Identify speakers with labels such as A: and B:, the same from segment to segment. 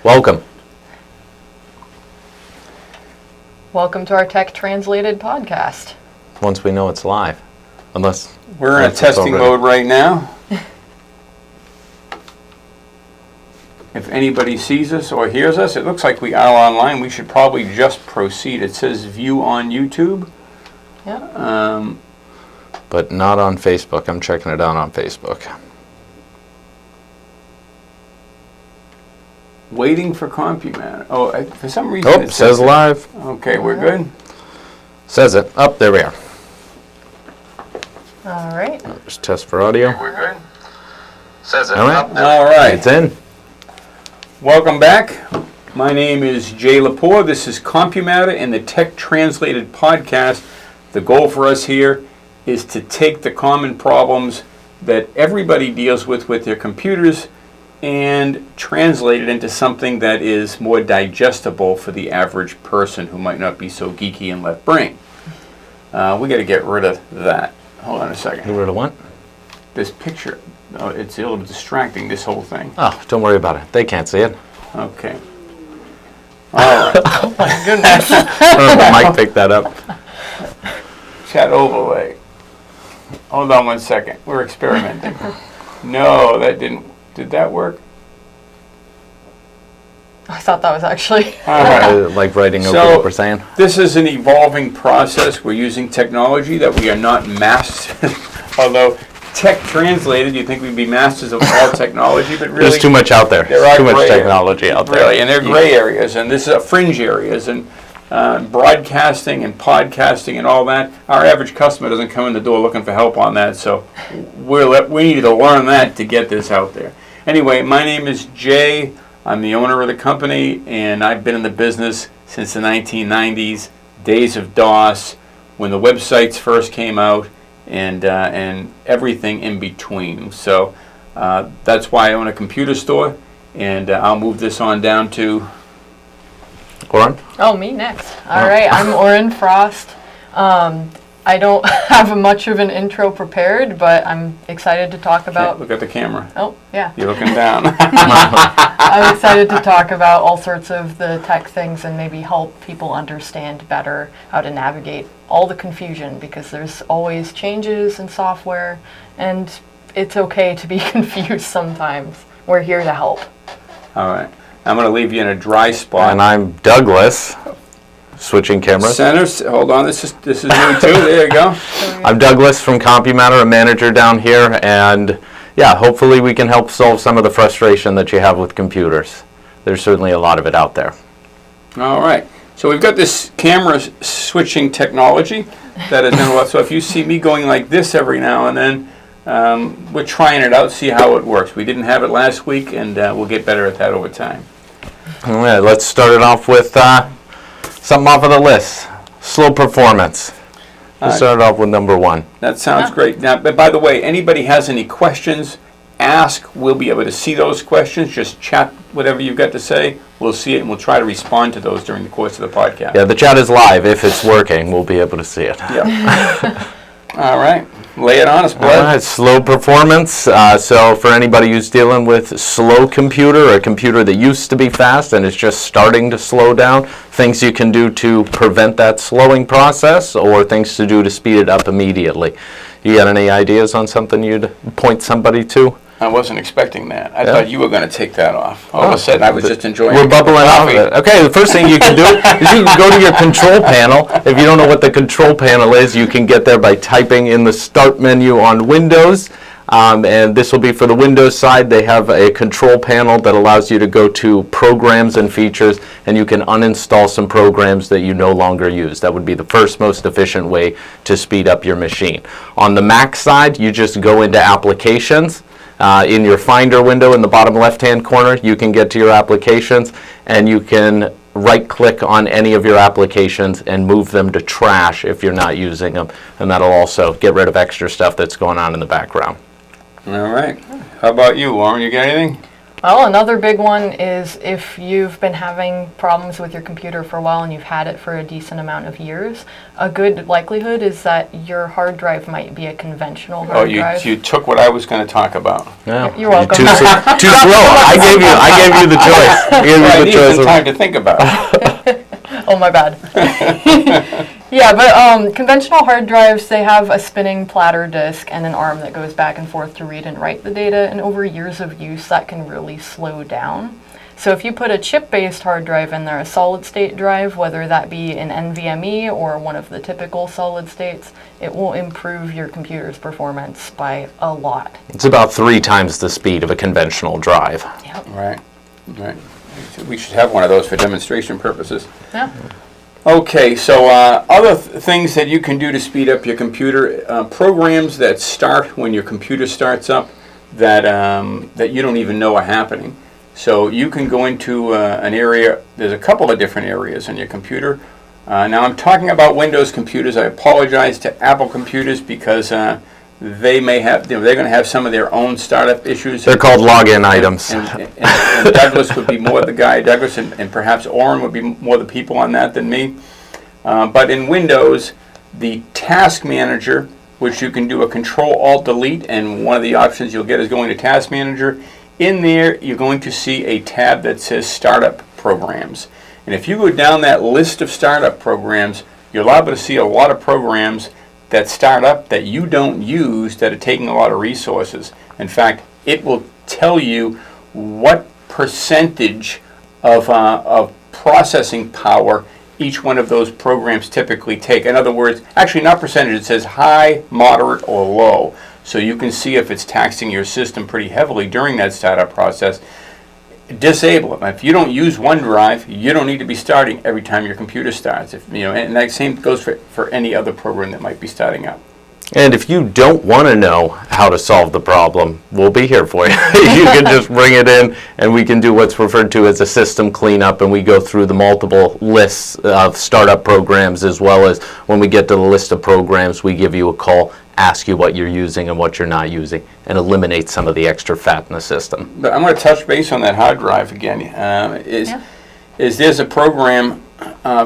A: Welcome.
B: Welcome to our Tech Translated podcast.
A: Once we know it's live. Unless
C: we're in a testing mode right now. If anybody sees us or hears us, it looks like we are online. We should probably just proceed. It says view on YouTube.
B: Yeah.
A: But not on Facebook. I'm checking it out on Facebook.
C: Waiting for CompuMatter. Oh, for some reason
A: it says live.
C: Okay, we're good.
A: Says it. Up there we are.
B: All right.
A: Just test for audio.
C: We're good.
A: Says it. All right.
C: All right.
A: It's in.
C: Welcome back. My name is Jay Lepore. This is CompuMatter and the Tech Translated podcast. The goal for us here is to take the common problems that everybody deals with their computers and translate it into something that is more digestible for the average person who might not be so geeky and left brain. We got to get rid of that. Hold on a second.
A: Get rid of what?
C: This picture. Oh, it's a little distracting, this whole thing.
A: Oh, don't worry about it. They can't see it.
C: Okay. All right.
B: Oh my goodness.
A: Mike picked that up.
C: Chat overlay. Hold on one second. We're experimenting. No, that didn't. Did that work?
B: I thought that was actually...
C: All right.
A: Like writing over
C: So,
A: what we're saying.
C: This is an evolving process. We're using technology that we are not masters. Although tech translated, you'd think we'd be masters of all technology, but really
A: There's too much out there.
C: there are
A: Too much
C: gray
A: technology out there.
C: Really, and they're gray areas, and this is fringe areas, and broadcasting and podcasting and all that. Our average customer doesn't come in the door looking for help on that, so we need to learn that to get this out there. Anyway, my name is Jay. I'm the owner of the company, and I've been in the business since the 1990s, days of DOS, when the websites first came out, and everything in between. So that's why I own a computer store, and I'll move this on down to...
A: Auren?
B: Oh, me next. All right, I'm Auren Frost. I don't have much of an intro prepared, but I'm excited to talk about...
C: Look at the camera.
B: Oh, yeah.
C: You're looking down.
B: I'm excited to talk about all sorts of the tech things and maybe help people understand better how to navigate all the confusion, because there's always changes in software, and it's okay to be confused sometimes. We're here to help.
C: All right. I'm going to leave you in a dry spot.
A: And I'm Douglas. Switching cameras.
C: Center, hold on, this is new too. There you go.
A: I'm Douglas from CompuMatter, a manager down here, and yeah, hopefully we can help solve some of the frustration that you have with computers. There's certainly a lot of it out there.
C: All right. So we've got this camera switching technology that is going to. So if you see me going like this every now and then, we're trying it out, see how it works. We didn't have it last week, and we'll get better at that over time.
A: All right, let's start it off with something off of the list. Slow performance. We'll start off with number one.
C: That sounds great. Now, but by the way, anybody has any questions, ask. We'll be able to see those questions. Just chat whatever you've got to say. We'll see it, and we'll try to respond to those during the course of the podcast.
A: Yeah, the chat is live. If it's working, we'll be able to see it.
C: Yep. All right. Lay it on us, bud.
A: All right, slow performance. So for anybody who's dealing with slow computer, or a computer that used to be fast and is just starting to slow down, things you can do to prevent that slowing process, or things to do to speed it up immediately. You got any ideas on something you'd point somebody to?
C: I wasn't expecting that. I thought you were going to take that off. All of a sudden, I was just enjoying
A: We're bubbling off of it. Okay, the first thing you can do is you can go to your control panel. If you don't know what the control panel is, you can get there by typing in the Start menu on Windows. And this will be for the Windows side. They have a control panel that allows you to go to Programs and Features, and you can uninstall some programs that you no longer use. That would be the first most efficient way to speed up your machine. On the Mac side, you just go into Applications. In your Finder window in the bottom left-hand corner, you can get to your applications, and you can right-click on any of your applications and move them to trash if you're not using them, and that'll also get rid of extra stuff that's going on in the background.
C: All right. How about you, Lauren? You got anything?
B: Well, another big one is if you've been having problems with your computer for a while and you've had it for a decent amount of years, a good likelihood is that your hard drive might be a conventional hard drive.
C: You took what I was going to talk about.
A: Yeah.
B: You're welcome.
A: Too slow. I gave you the choice. I gave
C: I
A: you the
C: need
A: choice.
C: some time to think about it.
B: Oh, my bad. Yeah, but conventional hard drives, they have a spinning platter disk and an arm that goes back and forth to read and write the data, and over years of use, that can really slow down. So if you put a chip-based hard drive in there, a solid-state drive, whether that be an NVMe or one of the typical solid states, it will improve your computer's performance by a lot.
A: It's about 3 times the speed of a conventional drive.
B: Yep.
C: Right. We should have one of those for demonstration purposes.
B: Yeah.
C: Okay, so other things that you can do to speed up your computer, programs that start when your computer starts up that you don't even know are happening. So you can go into an area, there's a couple of different areas on your computer. Now I'm talking about Windows computers. I apologize to Apple computers because they may have, they're going to have some of their own startup issues.
A: They're called login items.
C: And Douglas would be more the guy, Douglas and perhaps Auren would be more the people on that than me. But in Windows, the Task Manager, which you can do a Control-Alt-Delete, and one of the options you'll get is going to Task Manager. In there, you're going to see a tab that says Startup Programs. And if you go down that list of startup programs, you're liable to see a lot of programs that start up that you don't use that are taking a lot of resources. In fact, it will tell you what percentage of processing power each one of those programs typically take. In other words, actually not percentage, it says high, moderate, or low. So you can see if it's taxing your system pretty heavily during that startup process. Disable it. If you don't use OneDrive, you don't need to be starting every time your computer starts. And that same goes for any other program that might be starting up.
A: And if you don't want to know how to solve the problem, we'll be here for you. You can just bring it in and we can do what's referred to as a system cleanup, and we go through the multiple lists of startup programs, as well as when we get to the list of programs, we give you a call, ask you what you're using and what you're not using, and eliminate some of the extra fat in the system.
C: But I'm going to touch base on that hard drive again. There's a program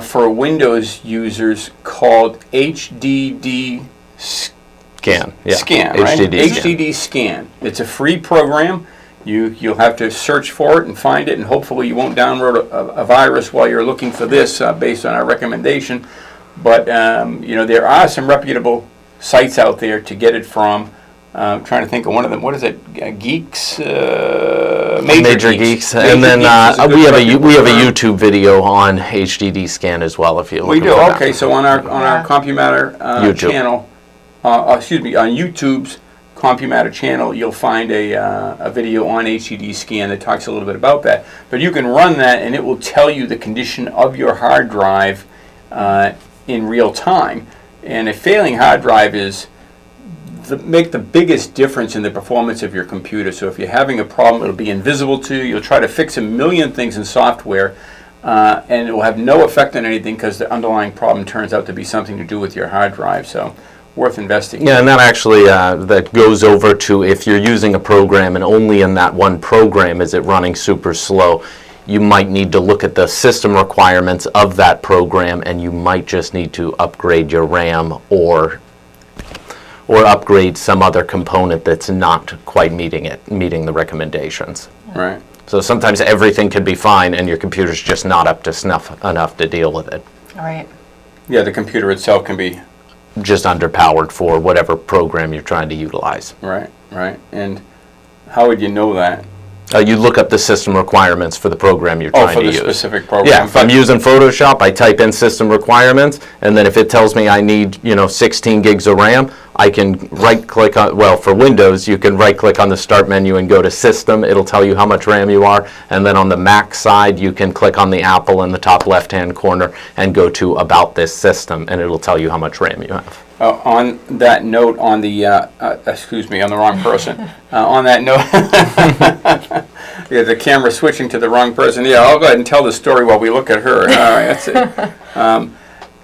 C: for Windows users called HDD
A: Scan, yeah.
C: Scan, right?
A: HDD Scan.
C: HDD Scan. It's a free program. You'll have to search for it and find it, and hopefully you won't download a virus while you're looking for this based on our recommendation. But there are some reputable sites out there to get it from. I'm trying to think of one of them. What is it? Geeks? Major Geeks.
A: And then we have a YouTube video on HDD Scan as well. If you
C: we do. Okay, so on our CompuMatter channel, on YouTube's CompuMatter channel, you'll find a video on HDD Scan that talks a little bit about that. But you can run that, and it will tell you the condition of your hard drive in real time. And a failing hard drive make the biggest difference in the performance of your computer. So if you're having a problem, it'll be invisible to you. You'll try to fix a million things in software, and it will have no effect on anything because the underlying problem turns out to be something to do with your hard drive. So worth investing.
A: Yeah, and that actually that goes over to if you're using a program and only in that one program is it running super slow, you might need to look at the system requirements of that program, and you might just need to upgrade your RAM or upgrade some other component that's not quite meeting the recommendations.
C: Right.
A: So sometimes everything could be fine and your computer's just not up to snuff enough to deal with it.
B: All right.
C: Yeah, the computer itself can be
A: just underpowered for whatever program you're trying to utilize.
C: Right. And how would you know that?
A: You look up the system requirements for the program you're trying to use.
C: For the specific program.
A: Yeah, if I'm using Photoshop, I type in system requirements, and then if it tells me I need, 16 gigs of RAM, I can right-click on, for Windows, you can right-click on the Start menu and go to System. It'll tell you how much RAM you are, and then on the Mac side, you can click on the Apple in the top left-hand corner and go to About This System, and it'll tell you how much RAM you have.
C: On that note, on the excuse me, on the wrong person. On that note, yeah, the camera's switching to the wrong person. Yeah, I'll go ahead and tell the story while we look at her. All right, that's it.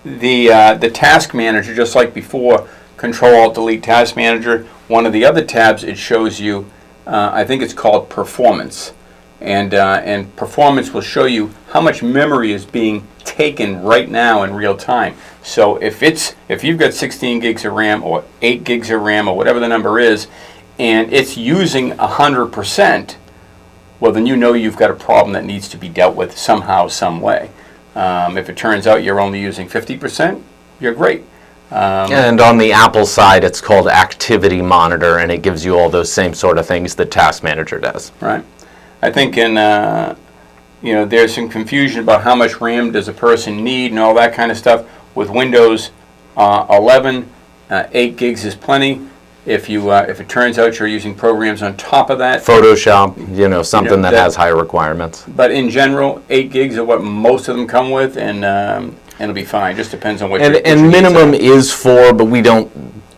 C: The Task Manager, just like before, Control-Alt-Delete Task Manager. One of the other tabs, it shows you. I think it's called Performance. and performance will show you how much memory is being taken right now in real time. So if you've got 16 gigs of RAM or 8 gigs of RAM or whatever the number is, and it's using 100%, well, then you know you've got a problem that needs to be dealt with somehow, some way. If it turns out you're only using 50%, you're great.
A: And on the Apple side, it's called Activity Monitor, and it gives you all those same sort of things that Task Manager does.
C: Right. I think there's some confusion about how much RAM does a person need and all that kind of stuff. With Windows 11, 8 gigs is plenty. If it turns out you're using programs on top of that,
A: Photoshop, something that has higher requirements.
C: But in general, 8 gigs are what most of them come with, and it'll be fine. Just depends on what your
A: minimum
C: needs
A: is 4, but we don't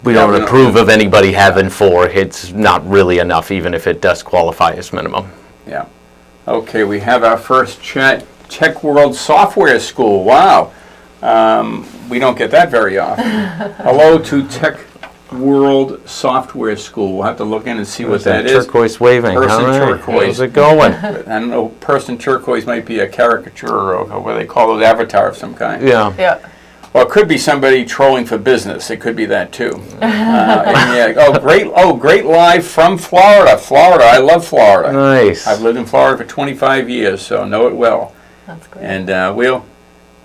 A: approve of anybody having 4. It's not really enough, even if it does qualify as minimum.
C: Yeah. Okay, we have our first chat. Tech World Software School. Wow. We don't get that very often. Hello to Tech World Software School. We'll have to look in and see what that is.
A: Turquoise waving.
C: Person turquoise.
A: How's it going?
C: I don't know. Person turquoise might be a caricature or what they call those avatar of some kind.
A: Yeah.
B: Yeah.
C: Well, it could be somebody trolling for business. It could be that too. Great live from Florida. Florida. I love Florida.
A: Nice.
C: I've lived in Florida for 25 years, so know it well.
B: That's great.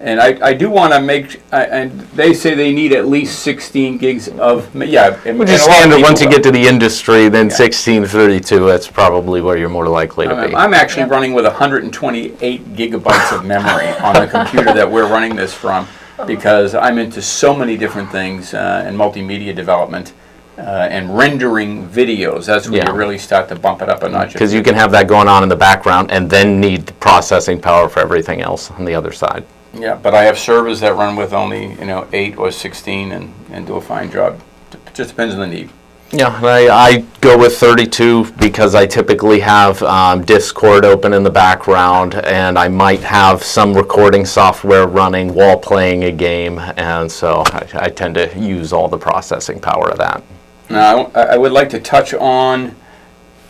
C: And I do want to make, and they say they need at least 16 gigs of, yeah.
A: Which is standard. Once you get to the industry, then 16, 32, that's probably where you're more likely to be.
C: I'm actually running with 128 gigabytes of memory on the computer that we're running this from, because I'm into so many different things in multimedia development and rendering videos. That's where you really start to bump it up a notch.
A: Because you can have that going on in the background and then need the processing power for everything else on the other side.
C: Yeah, but I have servers that run with only 8 or 16 and do a fine job. It just depends on the need.
A: Yeah, I go with 32 because I typically have Discord open in the background, and I might have some recording software running while playing a game, and so I tend to use all the processing power of that.
C: Now, I would like to touch on,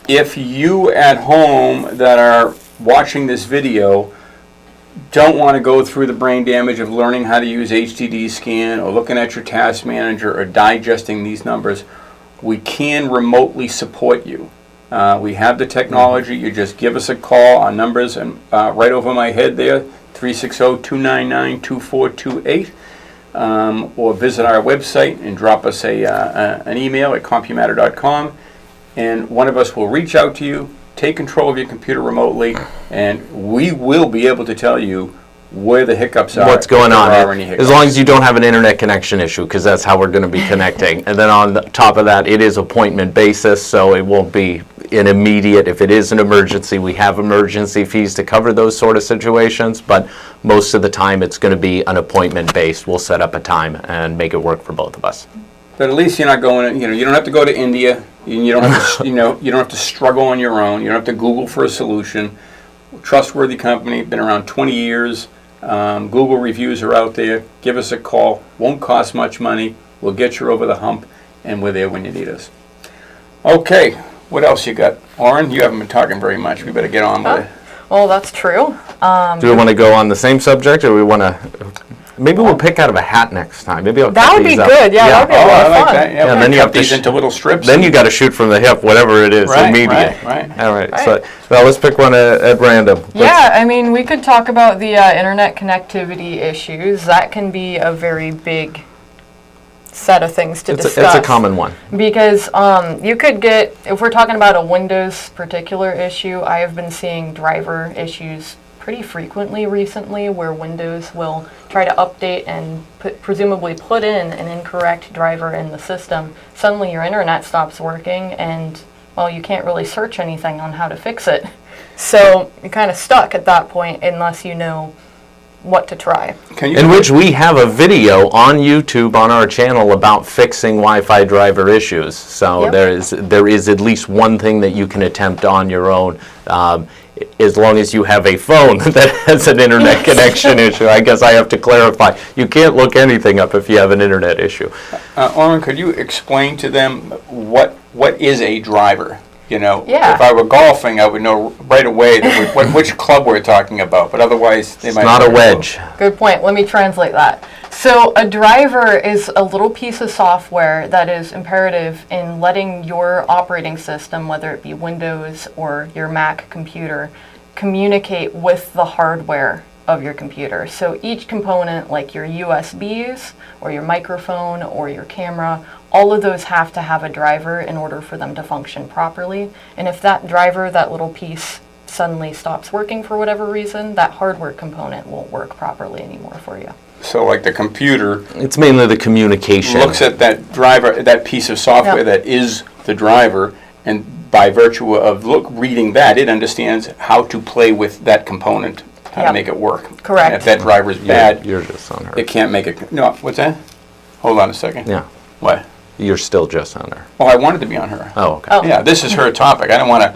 C: if you at home that are watching this video don't want to go through the brain damage of learning how to use HDD scan or looking at your task manager or digesting these numbers, we can remotely support you. We have the technology. You just give us a call on numbers, and right over my head there, 360-299-2428, or visit our website and drop us an email at compumatter.com, and one of us will reach out to you, take control of your computer remotely, and we will be able to tell you where the hiccups are.
A: What's going on?
C: As
A: as long as you don't have an internet connection issue, because that's how we're going to be connecting. And then on the top of that, it is appointment basis, so it won't be an immediate. If it is an emergency, we have emergency fees to cover those sort of situations, but most of the time it's going to be an appointment based. We'll set up a time and make it work for both of us.
C: But at least you're not going, you don't have to go to India. You don't have to, you don't have to struggle on your own. You don't have to Google for a solution. Trustworthy company, been around 20 years. Google reviews are out there. Give us a call. Won't cost much money. We'll get you over the hump, and we're there when you need us. Okay, what else you got? Auren, you haven't been talking very much. We better get on with it.
B: Well, that's true.
A: Do we want to go on the same subject, or we want to... Maybe we'll pick out of a hat next time. Maybe I'll
B: That
A: cut
B: would be
A: these up.
B: good. Yeah, that would be a lot
C: I
B: of
C: like
B: fun.
C: that. Yeah,
A: and then you have to
C: these into little strips.
A: Then you got to shoot from the hip, whatever it is, immediate.
C: Right.
A: All right. So, well, let's pick one at random.
B: Yeah, I mean, we could talk about the internet connectivity issues. That can be a very big set of things to discuss.
A: It's a common one.
B: Because you could get, if we're talking about a Windows particular issue, I have been seeing driver issues pretty frequently recently, where Windows will try to update and presumably put in an incorrect driver in the system. Suddenly your internet stops working, and well, you can't really search anything on how to fix it. So you're kind of stuck at that point unless you know what to try.
A: In which we have a video on YouTube on our channel about fixing Wi-Fi driver issues. So there is at least one thing that you can attempt on your own, as long as you have a phone that has an internet connection issue. I guess I have to clarify. You can't look anything up if you have an internet issue.
C: Auren, could you explain to them what is a driver?
B: Yeah.
C: If I were golfing, I would know right away which club we're talking about. But otherwise, they
A: It's
C: might
A: not a wedge.
B: Good point. Let me translate that. So a driver is a little piece of software that is imperative in letting your operating system, whether it be Windows or your Mac computer, communicate with the hardware of your computer. So each component, like your USBs or your microphone or your camera, all of those have to have a driver in order for them to function properly. And if that driver, that little piece, suddenly stops working for whatever reason, that hardware component won't work properly anymore for you.
C: So like the computer
A: It's mainly the communication.
C: looks at that driver, that piece of software
B: Yep.
C: that is the driver, and by virtue of reading that, it understands how to play with that component, how to
B: Yep.
C: make it work.
B: Correct.
C: And if that driver is bad,
A: You're just on her.
C: it can't make it. No, what's that? Hold on a second.
A: Yeah.
C: What?
A: You're still just on her.
C: Oh, I wanted to be on her.
A: Oh, okay.
B: Oh.
C: Yeah, this is her topic. I don't want to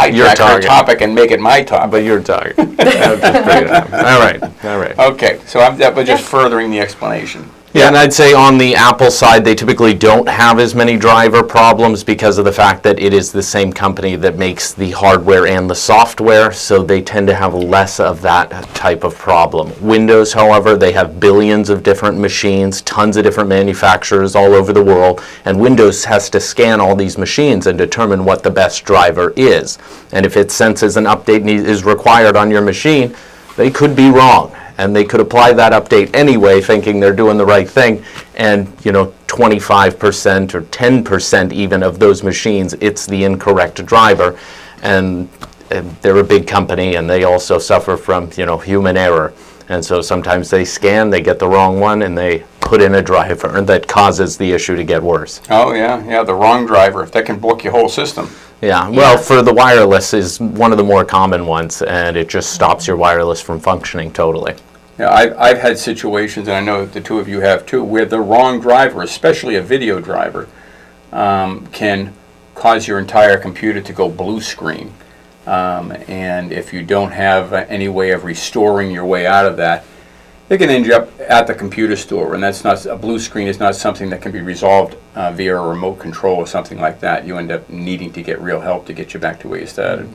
A: Your
C: hijack her
A: target.
C: topic and make it my topic.
A: But you're talking. I'll just bring it up. All right. All right.
C: Okay, so that was just furthering the explanation.
A: Yeah, and I'd say on the Apple side, they typically don't have as many driver problems because of the fact that it is the same company that makes the hardware and the software, so they tend to have less of that type of problem. Windows, however, they have billions of different machines, tons of different manufacturers all over the world, and Windows has to scan all these machines and determine what the best driver is. And if it senses an update is required on your machine, they could be wrong. And they could apply that update anyway, thinking they're doing the right thing, and 25% or 10% even of those machines, it's the incorrect driver, and they're a big company, and they also suffer from human error, and so sometimes they scan, they get the wrong one, and they put in a driver that causes the issue to get worse.
C: Oh, yeah, the wrong driver. That can block your whole system.
A: Yeah, well, for the wireless is one of the more common ones, and it just stops your wireless from functioning totally.
C: Yeah, I've had situations, and I know the two of you have too, where the wrong driver, especially a video driver, can cause your entire computer to go blue screen. And if you don't have any way of restoring your way out of that, it can end you up at the computer store, and that's not a blue screen is not something that can be resolved via a remote control or something like that. You end up needing to get real help to get you back to where you started.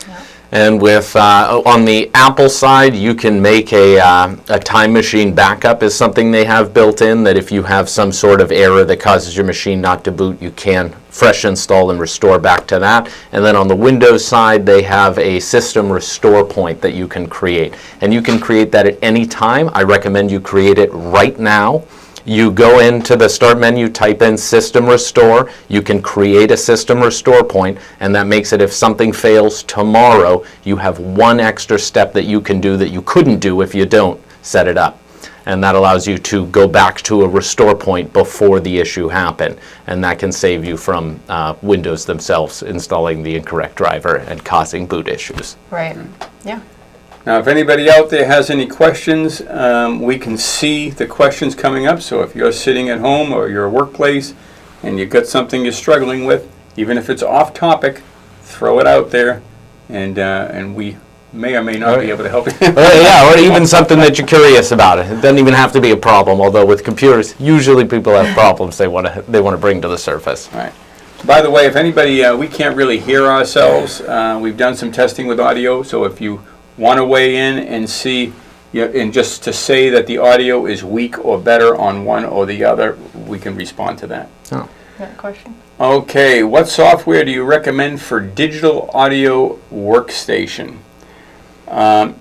B: Yeah.
A: And with on the Apple side, you can make a time machine backup is something they have built in, that if you have some sort of error that causes your machine not to boot, you can fresh install and restore back to that. And then on the Windows side, they have a system restore point that you can create. And you can create that at any time. I recommend you create it right now. You go into the start menu, type in system restore, you can create a system restore point, and that makes it if something fails tomorrow, you have one extra step that you can do that you couldn't do if you don't set it up. And that allows you to go back to a restore point before the issue happened. And that can save you from Windows themselves installing the incorrect driver and causing boot issues.
B: Right. Yeah.
C: Now, if anybody out there has any questions, we can see the questions coming up. So if you're sitting at home or your workplace and you've got something you're struggling with, even if it's off topic, throw it out there, and we may or may not be able to help you.
A: Yeah, or even something that you're curious about. It doesn't even have to be a problem, although with computers, usually people have problems they want to bring to the surface.
C: All right. By the way, if anybody, we can't really hear ourselves. We've done some testing with audio, so if you want to weigh in and see, and just to say that the audio is weak or better on one or the other, we can respond to that.
A: Oh.
B: Got a question?
C: Okay, what software do you recommend for digital audio workstation? I'm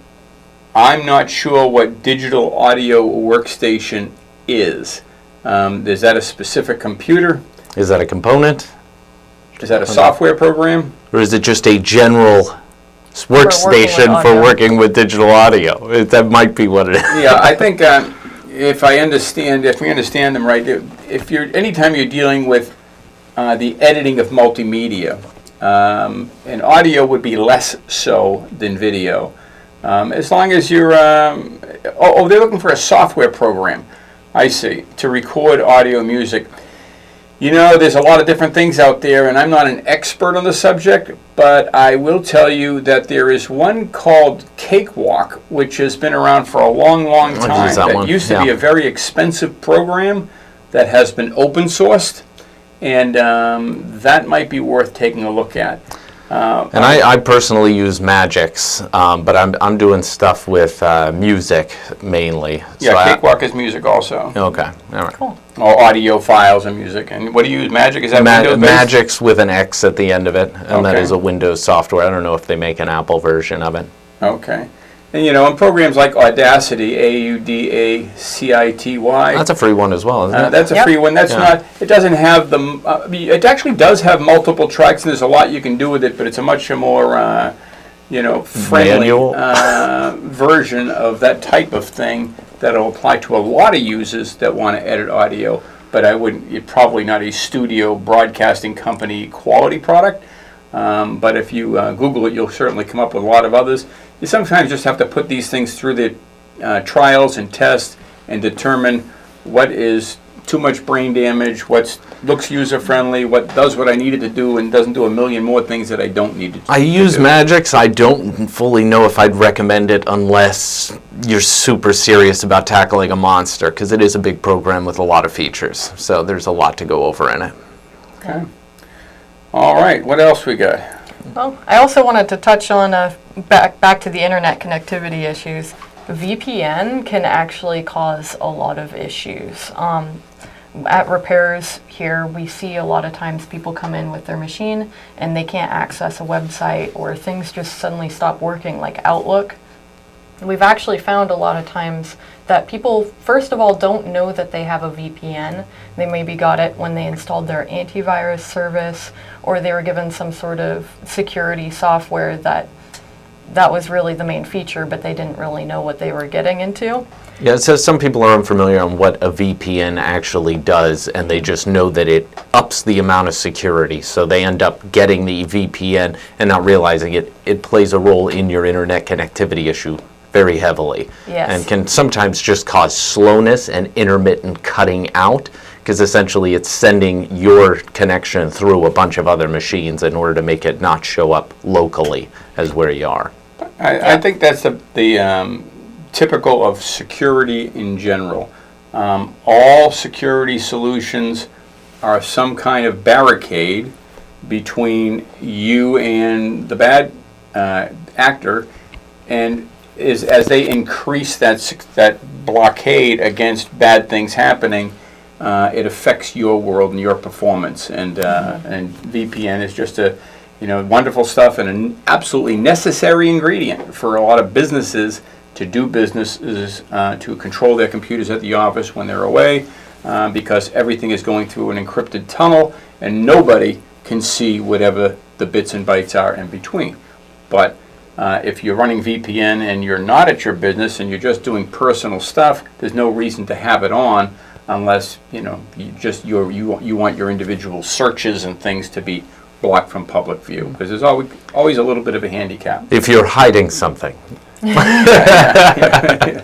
C: not sure what digital audio workstation is. Is that a specific computer?
A: Is that a component?
C: Is that a software program?
A: Or is it just a general workstation for
B: audio.
A: working with digital audio? That might be what it is.
C: Yeah, I think if we understand them right, anytime you're dealing with the editing of multimedia, and audio would be less so than video. As long as you're, they're looking for a software program, I see, to record audio music. There's a lot of different things out there, and I'm not an expert on the subject, but I will tell you that there is one called Cakewalk, which has been around for a long, long time.
A: That one.
C: Used to be a very expensive program that has been open sourced, and that might be worth taking a look at.
A: And I personally use Magix, but I'm doing stuff with music mainly.
C: Yeah,
A: So
C: Cakewalk is music also,
A: okay, all right.
B: Cool.
C: or audio files and music. And what do you use? Magic? Is that Windows-based?
A: Magix with an X at the end of it, and that
C: Okay.
A: is a Windows software. I don't know if they make an Apple version of it.
C: Okay. And in programs like Audacity, Audacity,
A: That's a free one as well, isn't it?
C: that's a
B: Yep.
C: free one. That's
A: Yeah.
C: not. It doesn't have the. It actually does have multiple tracks, and there's a lot you can do with it. But it's a much more, friendly
A: Manual.
C: version of that type of thing that'll apply to a lot of users that want to edit audio. But you're probably not a studio broadcasting company quality product. But if you Google it, you'll certainly come up with a lot of others. You sometimes just have to put these things through the trials and tests and determine what is too much brain damage, what looks user-friendly, what does what I needed to do and doesn't do a million more things that I don't need to do.
A: I use Magix. I don't fully know if I'd recommend it unless you're super serious about tackling a monster, because it is a big program with a lot of features. So there's a lot to go over in it.
C: Okay. All right, what else we got?
B: Well, I also wanted to touch on back to the internet connectivity issues. VPN can actually cause a lot of issues. At repairs here, we see a lot of times people come in with their machine and they can't access a website, or things just suddenly stop working, like Outlook. We've actually found a lot of times that people, first of all, don't know that they have a VPN. They maybe got it when they installed their antivirus service, or they were given some sort of security software that was really the main feature, but they didn't really know what they were getting into.
A: Yeah, it says some people are unfamiliar on what a VPN actually does, and they just know that it ups the amount of security. So they end up getting the VPN and not realizing it plays a role in your internet connectivity issue very heavily.
B: Yes.
A: And can sometimes just cause slowness and intermittent cutting out, because essentially it's sending your connection through a bunch of other machines in order to make it not show up locally as where you are.
C: I think that's the typical of security in general. All security solutions are some kind of barricade between you and the bad actor, and as they increase that blockade against bad things happening, it affects your world and your performance. And VPN is just a wonderful stuff and an absolutely necessary ingredient for a lot of businesses to do businesses, to control their computers at the office when they're away, because everything is going through an encrypted tunnel and nobody can see whatever the bits and bytes are in between. But if you're running VPN and you're not at your business and you're just doing personal stuff, there's no reason to have it on unless you want your individual searches and things to be blocked from public view, because there's always a little bit of a handicap.
A: If you're hiding something.
C: Yeah,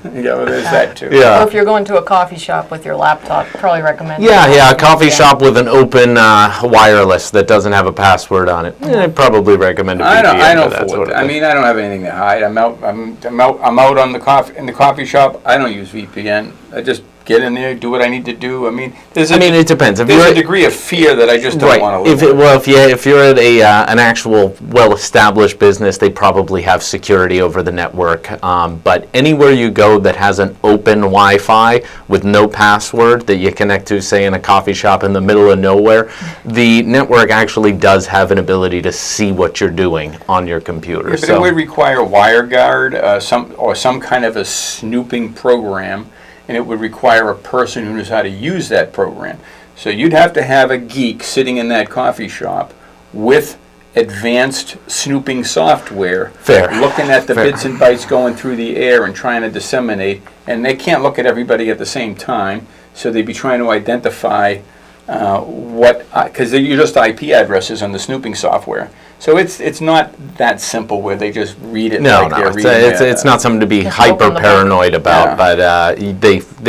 C: well, there's that too.
A: Yeah.
B: Or if you're going to a coffee shop with your laptop, probably recommend.
A: Yeah, a coffee shop with an open wireless that doesn't have a password on it. I'd probably recommend a VPN.
C: I don't
A: for that
C: fool
A: sort
C: with
A: of
C: it. I
A: thing.
C: mean, I don't have anything to hide. I'm out on in the coffee shop. I don't use VPN. I just get in there, do what I need to do. I mean,
A: it depends. If
C: there's
A: you're
C: a degree of fear that I just don't want to live with.
A: If you're at an actual well-established business, they probably have security over the network. But anywhere you go that has an open Wi-Fi with no password that you connect to, say in a coffee shop in the middle of nowhere, the network actually does have an ability to see what you're doing on your computer.
C: Yeah, but it would require WireGuard, some kind of a snooping program, and it would require a person who knows how to use that program. So you'd have to have a geek sitting in that coffee shop with advanced snooping software, looking at the bits and bytes going through the air and trying to disseminate, and they can't look at everybody at the same time, so they'd be trying to identify because they're just IP addresses on the snooping software. So it's not that simple where they just read it they're reading it.
A: It's not something to be
B: Just
A: hyper
B: open the book.
A: paranoid about,
C: Yeah.
A: but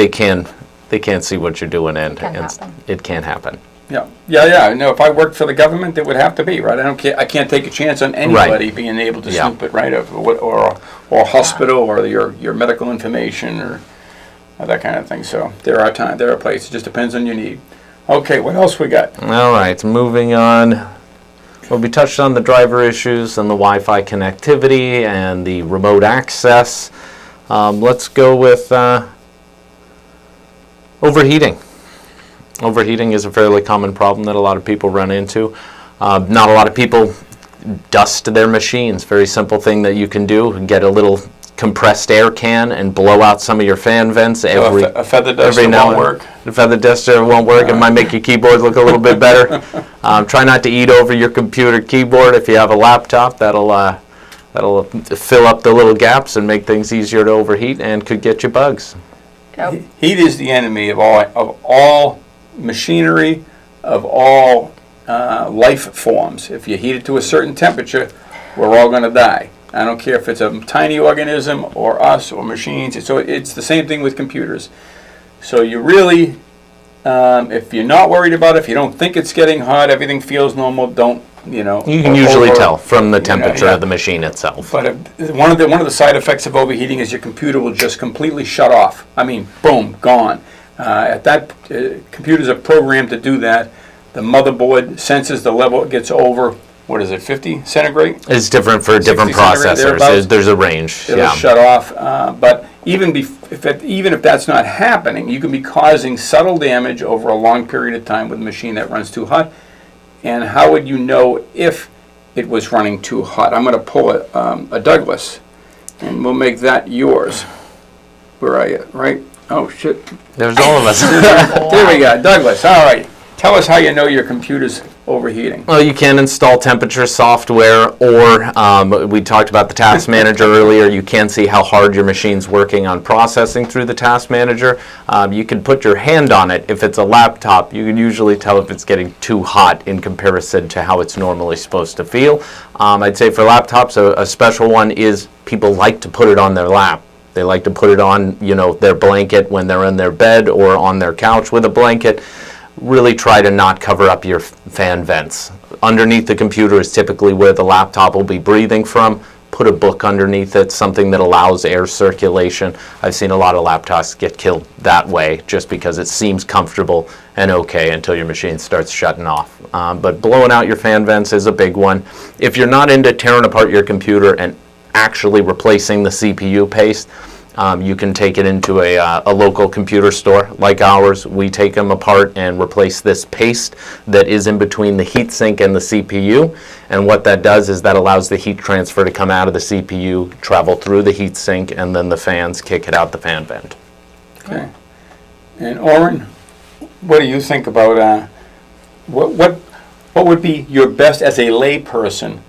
A: they can see what you're doing, and it can happen.
C: Yeah. No, if I worked for the government, it would have to be, right? I can't take a chance on anybody being able to snoop it, right? Or a hospital or your medical information or that kind of thing. So there are places. It just depends on your need. Okay, what else we got?
A: All right, moving on. Well, we touched on the driver issues and the Wi-Fi connectivity and the remote access. Let's go with overheating. Overheating is a fairly common problem that a lot of people run into. Not a lot of people dust their machines. Very simple thing that you can do. Get a little compressed air can and blow out some of your fan vents
C: A feather duster won't work.
A: The feather duster won't work. It might make your keyboard look a little bit better. Try not to eat over your computer keyboard. If you have a laptop, that'll fill up the little gaps and make things easier to overheat and could get you bugs.
B: Yep.
C: Heat is the enemy of all machinery, of all life forms. If you heat it to a certain temperature, we're all going to die. I don't care if it's a tiny organism or us or machines. So it's the same thing with computers. So you really, if you're not worried about it, if you don't think it's getting hot, everything feels normal, don't,
A: You can usually tell from the temperature of the machine itself.
C: But one of the side effects of overheating is your computer will just completely shut off. I mean, boom, gone. Computers are programmed to do that. The motherboard senses the level it gets over. What is it, 50 centigrade?
A: It's different for different processors. There's a range.
C: It'll shut off. But even if that's not happening, you can be causing subtle damage over a long period of time with a machine that runs too hot. And how would you know if it was running too hot? I'm going to pull a Douglas, and we'll make that yours. Where are you? Right? Oh, shit.
A: There's all of us.
C: There we go. Douglas. All right. Tell us how you know your computer's overheating.
A: Well, you can install temperature software, or we talked about the task manager earlier. You can see how hard your machine's working on processing through the task manager. You can put your hand on it. If it's a laptop, you can usually tell if it's getting too hot in comparison to how it's normally supposed to feel. I'd say for laptops, a special one is people like to put it on their lap. They like to put it on, their blanket when they're in their bed or on their couch with a blanket. Really try to not cover up your fan vents. Underneath the computer is typically where the laptop will be breathing from. Put a book underneath it, something that allows air circulation. I've seen a lot of laptops get killed that way just because it seems comfortable and okay until your machine starts shutting off. But blowing out your fan vents is a big one. If you're not into tearing apart your computer and actually replacing the CPU paste, you can take it into a local computer store like ours. We take them apart and replace this paste that is in between the heatsink and the CPU. And what that does is that allows the heat transfer to come out of the CPU, travel through the heatsink, and then the fans kick it out the fan vent.
C: Okay. And Auren, what do you think about what would be your best as a layperson?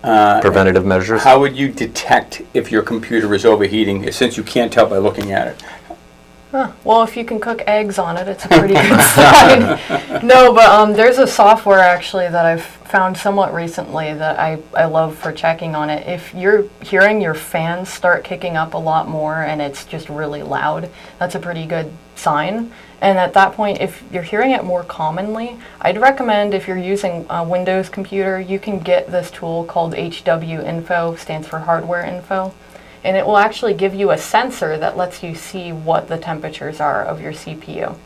A: Preventative measures.
C: How would you detect if your computer is overheating, since you can't tell by looking at it?
B: Well, if you can cook eggs on it, it's a pretty good sign. No, but there's a software actually that I've found somewhat recently that I love for checking on it. If you're hearing your fans start kicking up a lot more and it's just really loud, that's a pretty good sign. And at that point, if you're hearing it more commonly, I'd recommend if you're using a Windows computer, you can get this tool called HW Info, stands for hardware info. And it will actually give you a sensor that lets you see what the temperatures are of your CPU.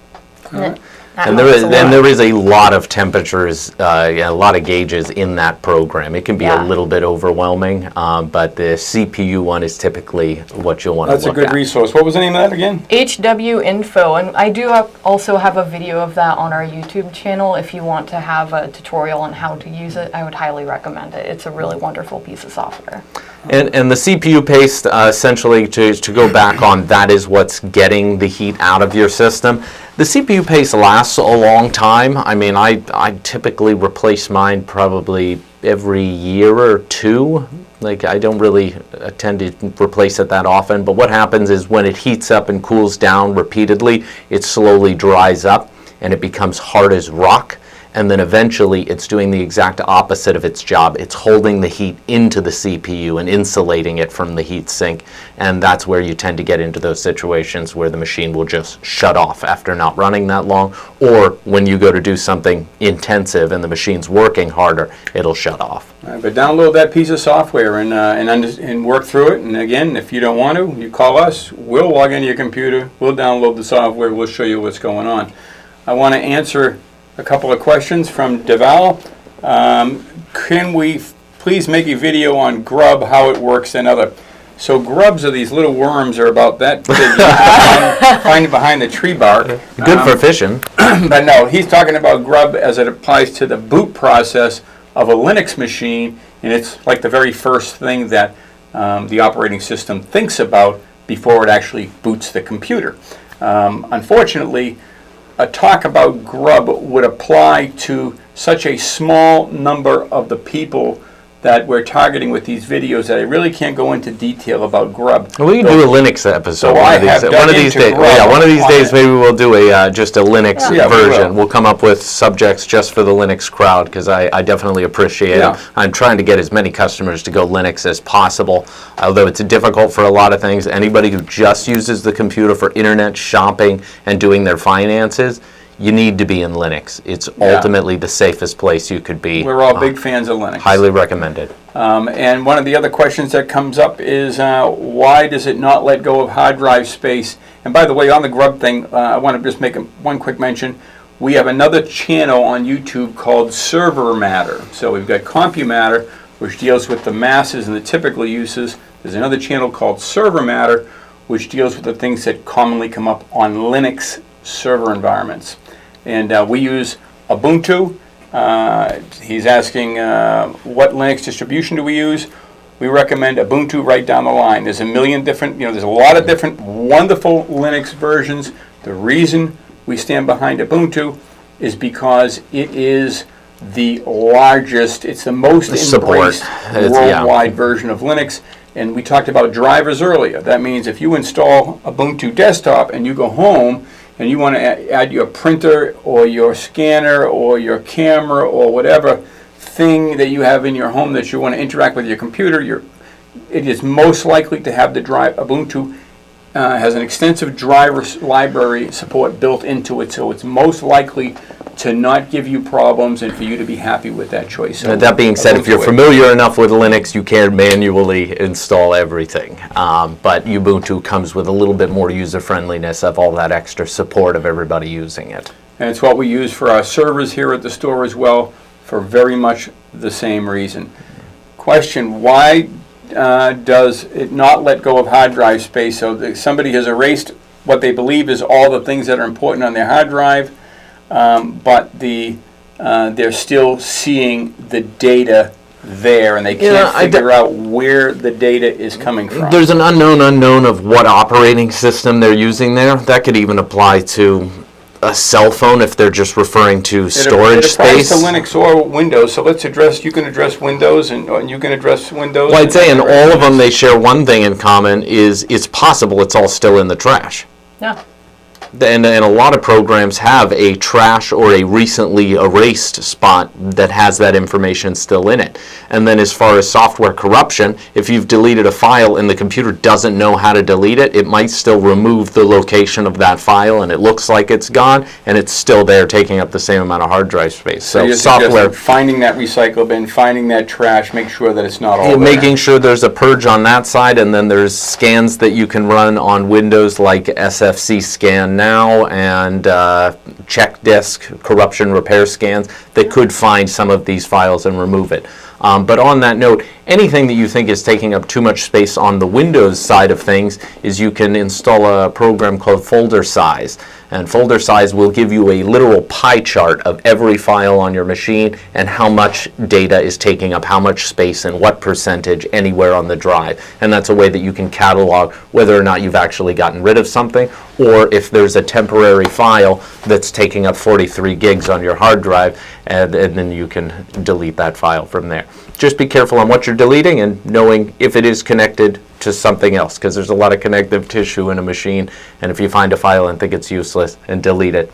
A: And there is a lot of temperatures, a lot of gauges in that program. It can be a little bit overwhelming, but the CPU one is typically what you'll want to look at.
C: That's a good resource. What was the name of that again?
B: HW Info, and I do also have a video of that on our YouTube channel. If you want to have a tutorial on how to use it, I would highly recommend it. It's a really wonderful piece of software.
A: And the CPU paste, essentially, to go back on, that is what's getting the heat out of your system. The CPU paste lasts a long time. I mean, I typically replace mine probably every year or two. Like, I don't really tend to replace it that often. But what happens is when it heats up and cools down repeatedly, it slowly dries up and it becomes hard as rock. And then eventually it's doing the exact opposite of its job. It's holding the heat into the CPU and insulating it from the heat sink. And that's where you tend to get into those situations where the machine will just shut off after not running that long. Or when you go to do something intensive and the machine's working harder, it'll shut off.
C: Right, but download that piece of software and work through it. And again, if you don't want to, you call us. We'll log into your computer. We'll download the software. We'll show you what's going on. I want to answer a couple of questions from Deval. Can we please make a video on grub, how it works, and other? So grubs are these little worms, are about that big. You find behind the tree bark.
A: Good for fishing.
C: But no, he's talking about grub as it applies to the boot process of a Linux machine, and it's like the very first thing that the operating system thinks about before it actually boots the computer. Unfortunately, a talk about grub would apply to such a small number of the people that we're targeting with these videos that I really can't go into detail about grub.
A: We can do a Linux episode
C: So
A: one
C: I
A: of these
C: have
A: days.
C: dug
A: One of these
C: into
A: days,
C: grub
A: yeah. One of these
C: on
A: days,
C: it.
A: maybe we'll do a just a Linux
C: Yeah, we
A: version.
C: will.
A: We'll come up with subjects just for the Linux crowd because I definitely appreciate
C: Yeah.
A: it. I'm trying to get as many customers to go Linux as possible. Although it's difficult for a lot of things, anybody who just uses the computer for internet shopping and doing their finances, you need to be in Linux. It's ultimately the safest place you could be.
C: We're all big fans of Linux.
A: Highly recommended.
C: And one of the other questions that comes up is why does it not let go of hard drive space? And by the way, on the grub thing, I want to just make one quick mention. We have another channel on YouTube called Server Matter. So we've got CompuMatter, which deals with the masses and the typical uses. There's another channel called Server Matter, which deals with the things that commonly come up on Linux server environments. And we use Ubuntu. He's asking what Linux distribution do we use? We recommend Ubuntu right down the line. There's a million different, there's a lot of different wonderful Linux versions. The reason we stand behind Ubuntu is because it is the largest, it's the most embraced worldwide version of Linux. And we talked about drivers earlier. That means if you install Ubuntu desktop and you go home and you want to add your printer or your scanner or your camera or whatever thing that you have in your home that you want to interact with your computer, it is most likely to have the drive. Ubuntu has an extensive driver library support built into it, so it's most likely to not give you problems and for you to be happy with that choice. So
A: That being said, if you're familiar enough with Linux, you can manually install everything. But Ubuntu comes with a little bit more user-friendliness of all that extra support of everybody using it.
C: And it's what we use for our servers here at the store as well, for very much the same reason. Question, why does it not let go of hard drive space? So somebody has erased what they believe is all the things that are important on their hard drive, but they're still seeing the data there, and they can't figure out where the data is coming from.
A: There's an unknown of what operating system they're using there. That could even apply to a cell phone if they're just referring to storage
C: it applies
A: space.
C: to Linux or Windows, so let's address, you can address Windows and you can address Windows.
A: Well, I'd say in all of them they share one thing in common, is it's possible it's all still in the trash.
B: Yeah.
A: And a lot of programs have a trash or a recently erased spot that has that information still in it. And then as far as software corruption, if you've deleted a file and the computer doesn't know how to delete it, it might still remove the location of that file and it looks like it's gone and it's still there taking up the same amount of hard drive space.
C: So you're
A: software,
C: finding that recycle bin, finding that trash, make sure that it's not all there.
A: making sure there's a purge on that side, and then there's scans that you can run on Windows like SFC Scan Now and check disk corruption repair scans that could find some of these files and remove it. But on that note, anything that you think is taking up too much space on the Windows side of things is you can install a program called Folder Size. And Folder Size will give you a literal pie chart of every file on your machine and how much data is taking up how much space and what percentage anywhere on the drive. And that's a way that you can catalog whether or not you've actually gotten rid of something, or if there's a temporary file that's taking up 43 gigs on your hard drive, and then you can delete that file from there. Just be careful on what you're deleting and knowing if it is connected to something else, because there's a lot of connective tissue in a machine, and if you find a file and think it's useless, and delete it.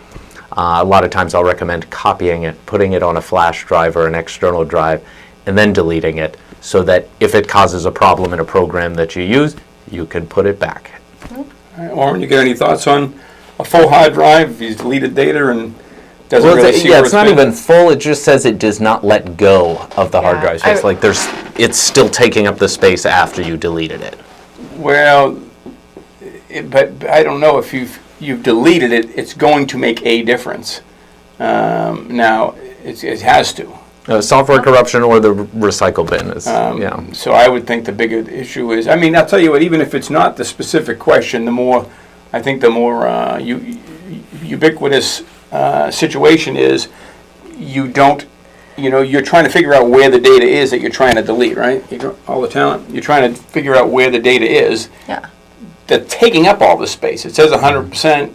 A: A lot of times I'll recommend copying it, putting it on a flash drive or an external drive, and then deleting it, so that if it causes a problem in a program that you use, you can put it back.
C: Auren, you got any thoughts on a full hard drive? If you deleted data and doesn't really see where
A: it's not even full. It just says it does not let go of the hard drive space. Like it's still taking up the space after you deleted it.
C: Well, but I don't know if you've deleted it. It's going to make a difference. Now it has to.
A: Software corruption or the recycle bin is, yeah.
C: So I would think the bigger issue is, I mean, I'll tell you what, even if it's not the specific question, the more ubiquitous situation is, you're trying to figure out where the data is that you're trying to delete, right? All the talent, you're trying to figure out where the data is.
B: Yeah.
C: That's taking up all the space. It says 100%.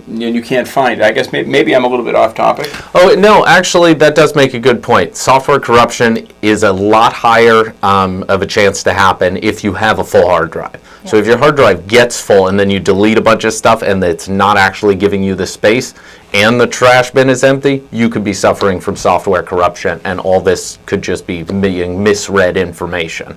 C: And you can't find it. I guess maybe I'm a little bit off topic.
A: Oh, no, actually, that does make a good point. Software corruption is a lot higher of a chance to happen if you have a full hard drive. Yeah. So if your hard drive gets full and then you delete a bunch of stuff and it's not actually giving you the space and the trash bin is empty, you could be suffering from software corruption, and all this could just be being misread information.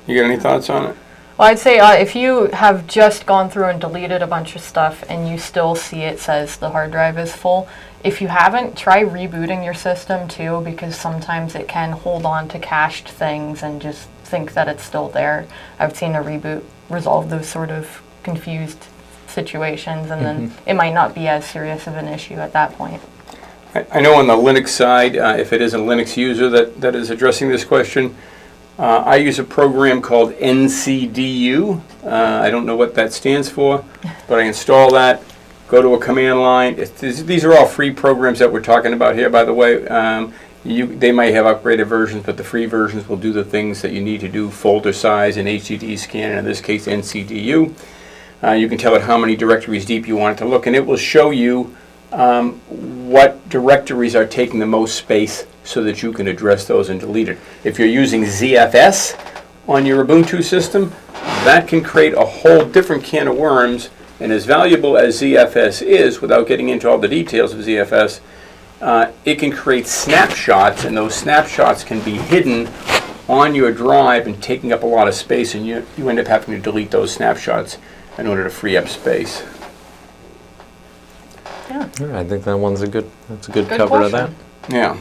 C: You got any thoughts on it?
B: Well, I'd say if you have just gone through and deleted a bunch of stuff and you still see it says the hard drive is full, if you haven't, try rebooting your system too, because sometimes it can hold on to cached things and just think that it's still there. I've seen a reboot resolve those sort of confused situations, and then it might not be as serious of an issue at that point.
C: I know on the Linux side, if it is a Linux user that is addressing this question, I use a program called NCDU. I don't know what that stands for, but I install that, go to a command line. These are all free programs that we're talking about here, by the way. They might have upgraded versions, but the free versions will do the things that you need to do, folder size and HDD scan, and in this case NCDU. You can tell it how many directories deep you want it to look, and it will show you what directories are taking the most space so that you can address those and delete it. If you're using ZFS on your Ubuntu system, that can create a whole different can of worms, and as valuable as ZFS is, without getting into all the details of ZFS, it can create snapshots, and those snapshots can be hidden on your drive and taking up a lot of space, and you end up having to delete those snapshots in order to free up space.
B: Yeah.
A: I think that's a good cover of that.
C: Yeah.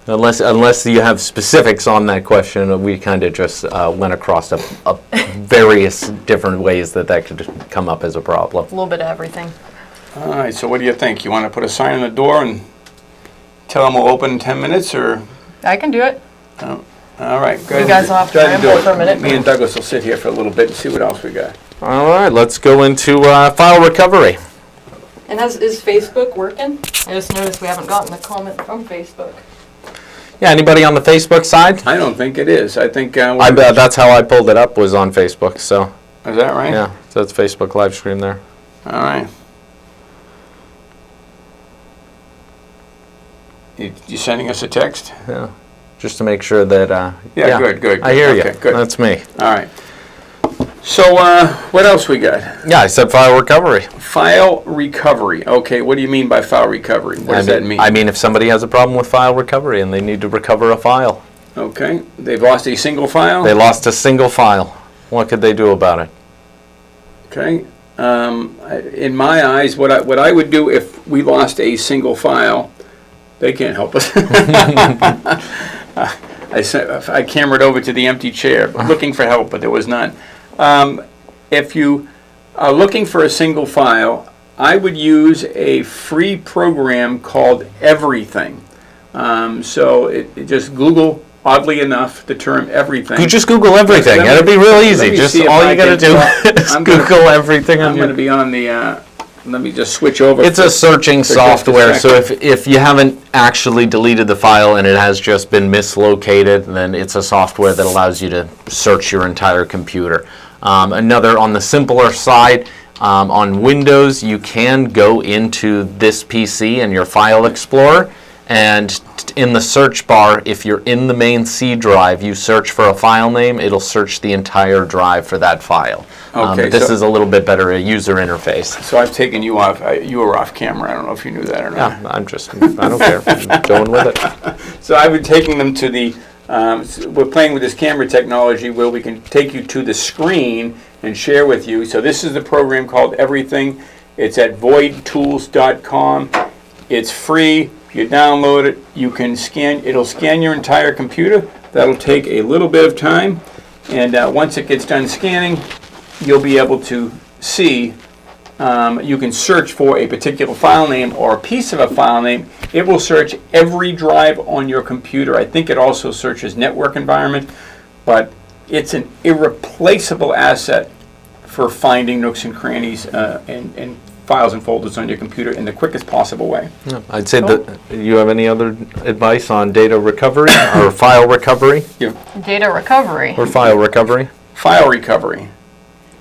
A: Unless you have specifics on that question, we kind of just went across various different ways that could come up as a problem.
B: A little bit of everything.
C: All right, so what do you think? You want to put a sign on the door and tell them we'll open in 10 minutes, or?
B: I can do it.
C: Oh, all right, go ahead.
B: You guys will have to ramble for a minute.
C: Me and Douglas will sit here for a little bit and see what else we got.
A: All right, let's go into file recovery.
B: And is Facebook working? I just noticed we haven't gotten a comment from Facebook.
A: Yeah, anybody on the Facebook side?
C: I don't think it is. I think
A: that's how I pulled it up, was on Facebook. So.
C: Is that right?
A: Yeah, so it's Facebook live stream there.
C: All right. You sending us a text?
A: Yeah, just to make sure that.
C: Yeah, good.
A: I hear
C: okay,
A: you.
C: Good.
A: That's me.
C: All right. So what else we got?
A: Yeah, I said file recovery.
C: File recovery. Okay, what do you mean by file recovery? What does that mean?
A: I mean, if somebody has a problem with file recovery and they need to recover a file.
C: Okay, they've lost a single file?
A: They lost a single file. What could they do about it?
C: Okay. In my eyes, what I would do if we lost a single file, they can't help us. I cambered over to the empty chair, looking for help, but there was none. If you are looking for a single file, I would use a free program called Everything. So it just Google, oddly enough, the term everything.
A: You just Google everything. It'll be real easy. Just all you got to do is Google everything.
C: I'm going to be on the. Let me just switch over.
A: It's a searching software, so if you haven't actually deleted the file and it has just been mislocated, then it's a software that allows you to search your entire computer. Another, on the simpler side, on Windows, you can go into this PC and your File Explorer, and in the search bar, if you're in the main C drive, you search for a file name, it'll search the entire drive for that file.
C: Okay,
A: this is a little bit better user interface.
C: So I've taken you off. You were off camera. I don't know if you knew that or not.
A: Yeah, I don't care. I'm going with it.
C: So I've been taking them to the, we're playing with this camera technology where we can take you to the screen and share with you. So this is the program called Everything. It's at voidtools.com. It's free. You download it. You can scan. It'll scan your entire computer. That'll take a little bit of time. And once it gets done scanning, you'll be able to see, you can search for a particular file name or a piece of a file name. It will search every drive on your computer. I think it also searches network environment, but it's an irreplaceable asset for finding nooks and crannies and files and folders on your computer in the quickest possible way.
A: Yeah, I'd say that. You have any other advice on data recovery or file recovery?
B: Data recovery.
A: Or file recovery?
C: File recovery.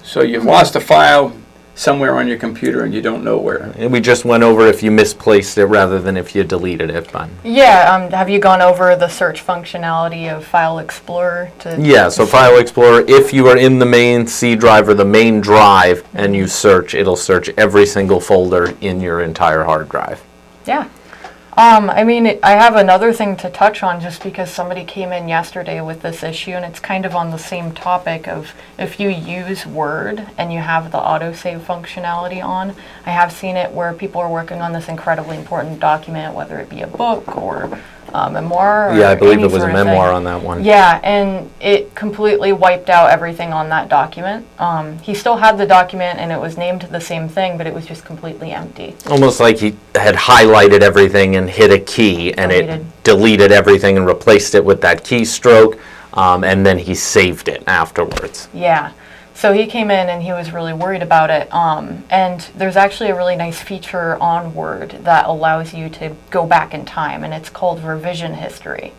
C: So you've lost a file somewhere on your computer and you don't know where.
A: And we just went over if you misplaced it rather than if you deleted it. But
B: Yeah, have you gone over the search functionality of File Explorer?
A: yeah, so File Explorer, if you are in the main C drive or the main drive and you search, it'll search every single folder in your entire hard drive.
B: Yeah. I mean, I have another thing to touch on just because somebody came in yesterday with this issue, and it's kind of on the same topic of if you use Word and you have the autosave functionality on. I have seen it where people are working on this incredibly important document, whether it be a book or a memoir.
A: Yeah, I believe
B: any
A: it was a
B: sort of
A: memoir
B: thing.
A: on that one.
B: Yeah, and it completely wiped out everything on that document. He still had the document and it was named the same thing, but it was just completely empty.
A: Almost like he had highlighted everything and hit a key and it
B: Deleted.
A: deleted everything and replaced it with that keystroke, and then he saved it afterwards.
B: Yeah. So he came in and he was really worried about it. And there's actually a really nice feature on Word that allows you to go back in time, and it's called revision history.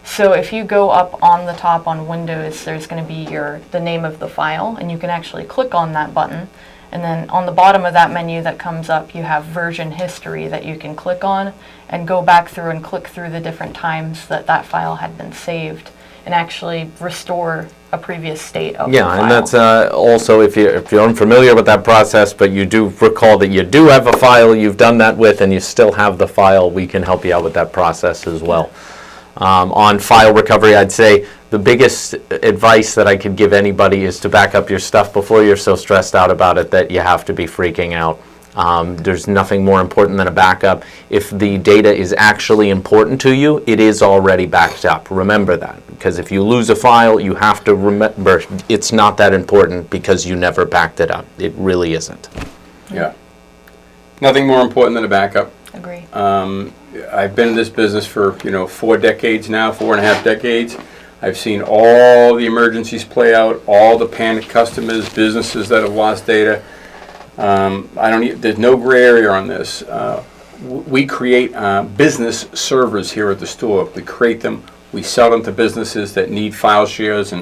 B: So if you go up on the top on Windows, there's going to be the name of the file, and you can actually click on that button. And then on the bottom of that menu that comes up, you have version history that you can click on and go back through and click through the different times that file had been saved and actually restore a previous state of the file.
A: Yeah, and that's also, if you're unfamiliar with that process, but you do recall that you do have a file you've done that with and you still have the file, we can help you out with that process as well. On file recovery, I'd say the biggest advice that I could give anybody is to back up your stuff before you're so stressed out about it that you have to be freaking out. There's nothing more important than a backup. If the data is actually important to you, it is already backed up. Remember that, because if you lose a file, you have to remember it's not that important because you never backed it up. It really isn't.
C: Yeah. Nothing more important than a backup.
B: Agree.
C: I've been in this business for 4 decades now, 4.5 decades. I've seen all the emergencies play out, all the panicked customers, businesses that have lost data. There's no gray area on this. We create business servers here at the store. We create them. We sell them to businesses that need file shares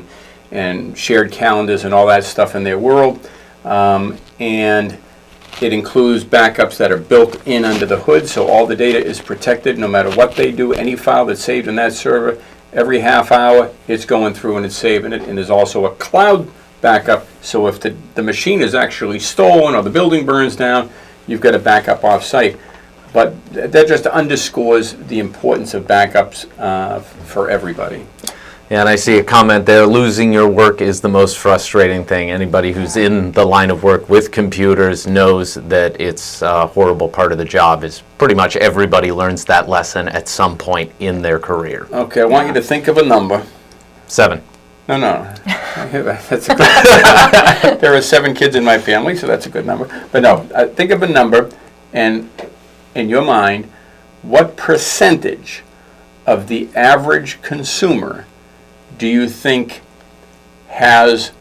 C: and shared calendars and all that stuff in their world. And it includes backups that are built in under the hood, so all the data is protected no matter what they do. Any file that's saved in that server, every half hour it's going through and it's saving it. And there's also a cloud backup, so if the machine is actually stolen or the building burns down, you've got a backup off-site. But that just underscores the importance of backups for everybody.
A: Yeah, and I see a comment there, losing your work is the most frustrating thing. Anybody who's in the line of work with computers knows that it's a horrible part of the job. Is pretty much everybody learns that lesson at some point in their career.
C: Okay, I want you to think of a number.
A: 7.
C: No. That's a good There are 7 kids in my family, so that's a good number. But no, think of a number, and in your mind, what percentage of the average consumer do you think has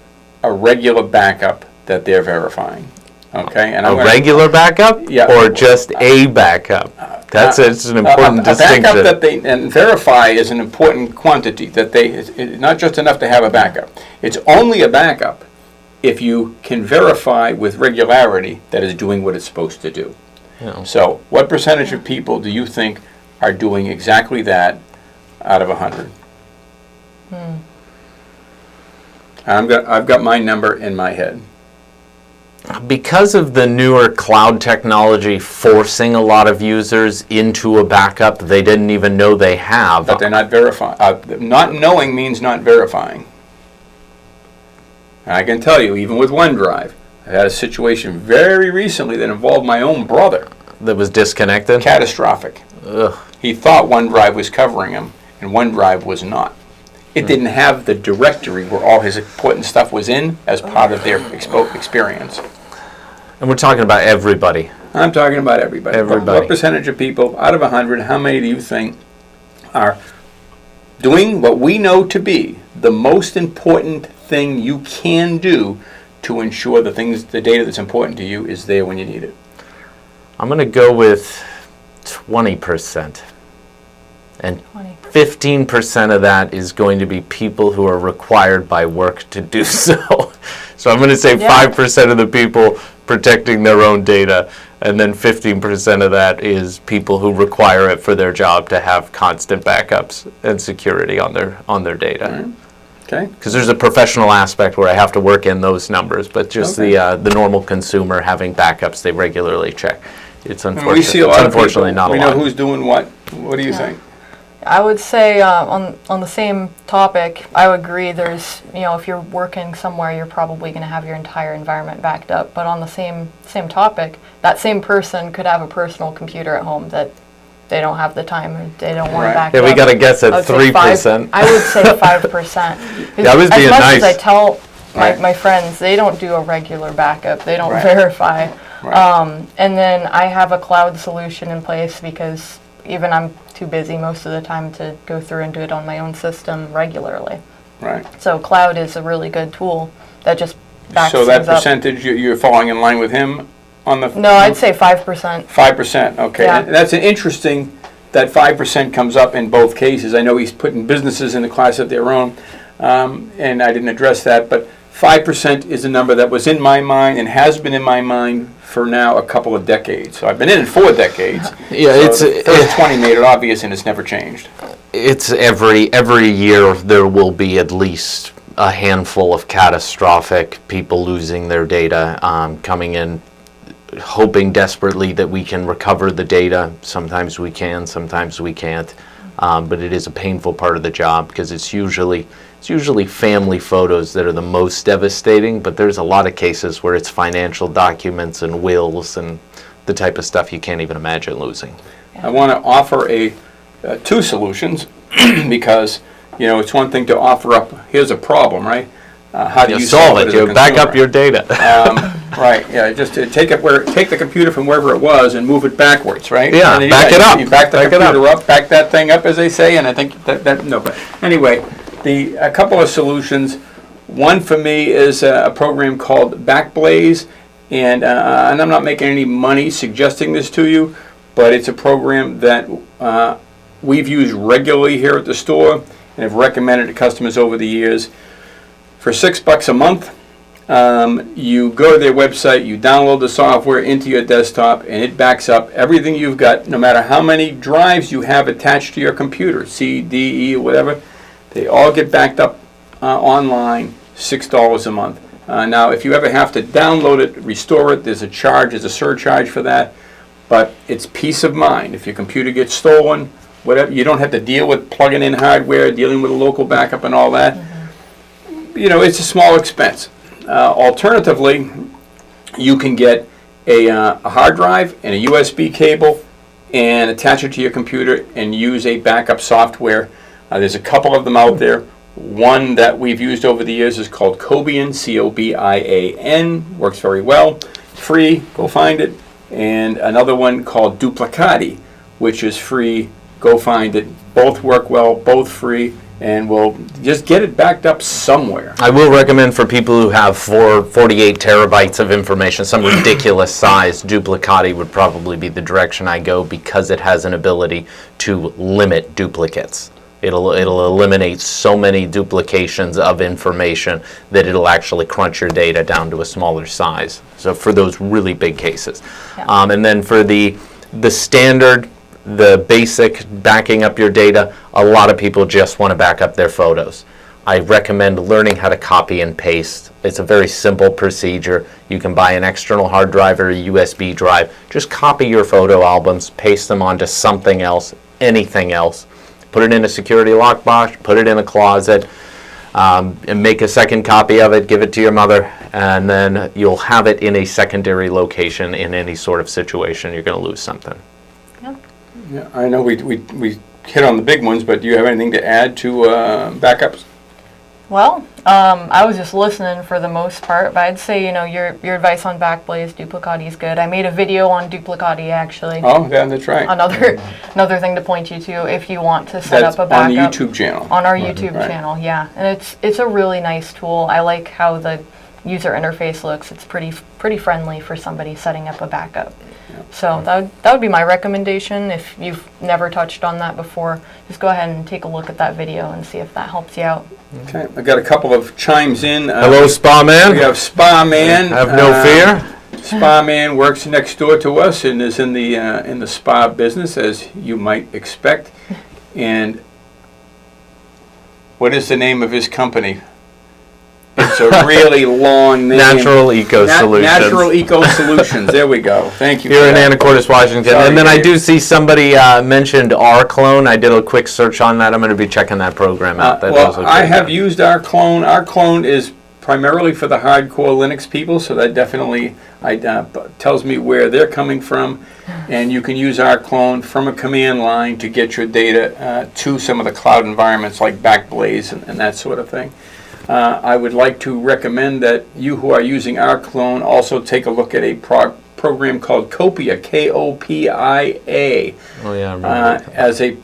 C: a regular backup that they're verifying? Okay, and
A: A regular backup?
C: Yeah.
A: Or just a backup? It's an important distinction.
C: A backup that they and verify is an important quantity. It's not just enough to have a backup. It's only a backup if you can verify with regularity that it's doing what it's supposed to do.
A: Yeah.
C: So, what percentage of people do you think are doing exactly that out of 100? I've got my number in my head.
A: Because of the newer cloud technology forcing a lot of users into a backup they didn't even know they have.
C: But they're not verifying. Not knowing means not verifying. And I can tell you, even with OneDrive, I had a situation very recently that involved my own brother.
A: That was disconnected?
C: Catastrophic.
A: Ugh.
C: He thought OneDrive was covering him, and OneDrive was not. It didn't have the directory where all his important stuff was in as part of their experience.
A: And we're talking about everybody.
C: I'm talking about everybody.
A: Everybody.
C: What percentage of people, out of 100, how many do you think are doing what we know to be the most important thing you can do to ensure the data that's important to you is there when you need it?
A: I'm going to go with 20%. And 15% of that is going to be people who are required by work to do so. So I'm going to say 5% of the people protecting their own data, and then 15% of that is people who require it for their job to have constant backups and security on their data.
C: Right. Okay.
A: Because there's a professional aspect where I have to work in those numbers, but just the normal consumer having backups they regularly check. It's unfortunate.
C: We see a lot of
A: unfortunately
C: people.
A: not a
C: We
A: lot.
C: know who's doing what. What do you think?
B: I would say on the same topic, I would agree. There's, if you're working somewhere, you're probably going to have your entire environment backed up. But on the same topic, that same person could have a personal computer at home that they don't have the time or they don't want to back
A: Yeah,
B: up.
A: we got to guess at
B: I would say
A: 3%.
B: I would say 5%.
A: Yeah, I was being
B: as much
A: nice.
B: as I tell
C: Right.
B: my friends, they don't do a regular backup. They don't
C: Right.
B: verify.
C: Right.
B: And then I have a cloud solution in place because even I'm too busy most of the time to go through and do it on my own system regularly.
C: Right.
B: So cloud is a really good tool that just backs
C: So that
B: things up.
C: percentage, you're falling in line with him on the...
B: No, I'd say 5%.
C: 5%, okay.
B: Yeah.
C: And that's an interesting, that 5% comes up in both cases. I know he's putting businesses in the class of their own, and I didn't address that, but 5% is a number that was in my mind and has been in my mind for now a couple of decades. So I've been in it 4 decades.
A: Yeah,
C: So the first 20 made it obvious and it's never changed.
A: It's every year there will be at least a handful of catastrophic people losing their data, coming in, hoping desperately that we can recover the data. Sometimes we can, sometimes we can't. But it is a painful part of the job because it's usually family photos that are the most devastating, but there's a lot of cases where it's financial documents and wills and the type of stuff you can't even imagine losing.
C: I want to offer 2 solutions because, it's one thing to offer up, here's a problem, right? How do you
A: solve it?
C: as a
A: You back up
C: consumer?
A: your data.
C: Right, yeah, just to take the computer from wherever it was and move it backwards, right?
A: Yeah,
C: And then
A: back it up.
C: You back the
A: Back it
C: computer up, back that thing up, as they say, and I think no, but anyway, a couple of solutions. One for me is a program called Backblaze, and I'm not making any money suggesting this to you, but it's a program that we've used regularly here at the store and have recommended to customers over the years. For $6 a month, you go to their website, you download the software into your desktop, and it backs up everything you've got, no matter how many drives you have attached to your computer, C, D, E, whatever. They all get backed up online, $6 a month. Now, if you ever have to download it, restore it, there's a surcharge for that, but it's peace of mind. If your computer gets stolen, whatever, you don't have to deal with plugging in hardware, dealing with a local backup and all that. It's a small expense. Alternatively, you can get a hard drive and a USB cable and attach it to your computer and use a backup software. There's a couple of them out there. One that we've used over the years is called Cobian, C-O-B-I-A-N, works very well. Free, go find it. And another one called Duplicati, which is free, go find it. Both work well, both free. And we'll just get it backed up somewhere.
A: I will recommend for people who have 48 terabytes of information, some ridiculous size, Duplicati would probably be the direction I go because it has an ability to limit duplicates. It'll eliminate so many duplications of information that it'll actually crunch your data down to a smaller size. So for those really big cases.
B: Yeah.
A: And then for the standard, the basic backing up your data, a lot of people just want to back up their photos. I recommend learning how to copy and paste. It's a very simple procedure. You can buy an external hard drive or a USB drive. Just copy your photo albums, paste them onto something else, anything else. Put it in a security lockbox, put it in a closet, and make a second copy of it, give it to your mother, and then you'll have it in a secondary location in any sort of situation you're going to lose something.
C: Yeah, I know we hit on the big ones, but do you have anything to add to backups?
B: Well, I was just listening for the most part, but I'd say, your advice on Backblaze, Duplicati is good. I made a video on Duplicati, actually.
C: Oh, yeah, that's right.
B: Another thing to point you to if you want to set up a backup.
C: On the YouTube channel.
B: On our YouTube channel, yeah. And it's a really nice tool. I like how the user interface looks. It's pretty friendly for somebody setting up a backup. So that would be my recommendation. If you've never touched on that before, just go ahead and take a look at that video and see if that helps you out.
C: Okay, I got a couple of chimes in.
A: Hello, Spa Man.
C: We have Spa Man.
A: Have no fear.
C: Spa Man works next door to us and is in the spa business, as you might expect. And what is the name of his company? It's a really long name.
A: Natural Eco Solutions.
C: Natural Eco Solutions. There we go. Thank you.
A: Here in Anacortes, Washington.
C: Sorry,
A: and then I
C: Dave.
A: do see somebody mentioned R-Clone. I did a quick search on that. I'm going to be checking that program out.
C: I have used our clone. Our clone is primarily for the hardcore Linux people, so that definitely tells me where they're coming from. And you can use our clone from a command line to get your data to some of the cloud environments like Backblaze and that sort of thing. I would like to recommend that you who are using our clone also take a look at a program called Copia, K-O-P-I-A,
A: Oh, yeah, I remember that.
C: as a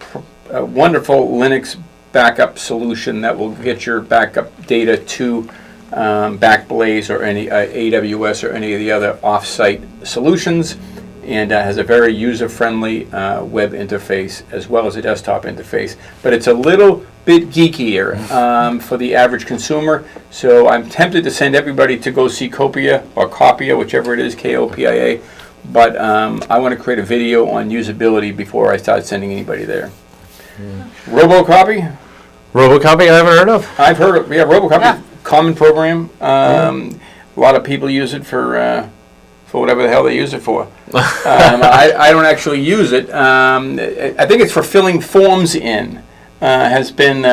C: wonderful Linux backup solution that will get your backup data to Backblaze or any AWS or any of the other off-site solutions, and has a very user-friendly web interface as well as a desktop interface. But it's a little bit geekier for the average consumer, so I'm tempted to send everybody to go see Copia or Copia, whichever it is, K-O-P-I-A, but I want to create a video on usability before I start sending anybody there. RoboCopy?
A: RoboCopy I haven't heard of.
C: I've heard of, RoboCopy, common program. A lot of people use it for whatever the hell they use it for. I don't actually use it. I think it's for filling forms in. Has been, they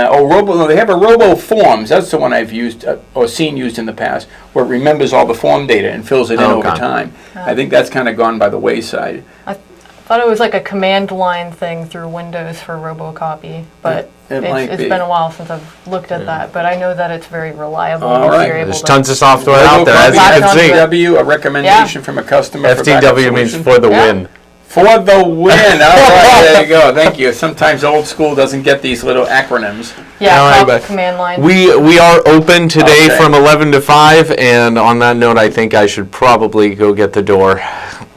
C: have a Robo Forms. That's the one I've used or seen used in the past, where it remembers all the form data and fills it in over time. I think that's kind of gone by the wayside.
B: I thought it was like a command line thing through Windows for RoboCopy, but it's been a while since I've looked at that. But I know that it's very reliable.
C: All right.
A: There's tons of software out there, as you can see.
C: FTW, a recommendation from a customer.
A: FTW means for the win.
C: For the win. All right, there you go. Thank you. Sometimes old school doesn't get these little acronyms.
B: Yeah, command line.
A: We are open today from 11 to 5, and on that note, I think I should probably go get the door.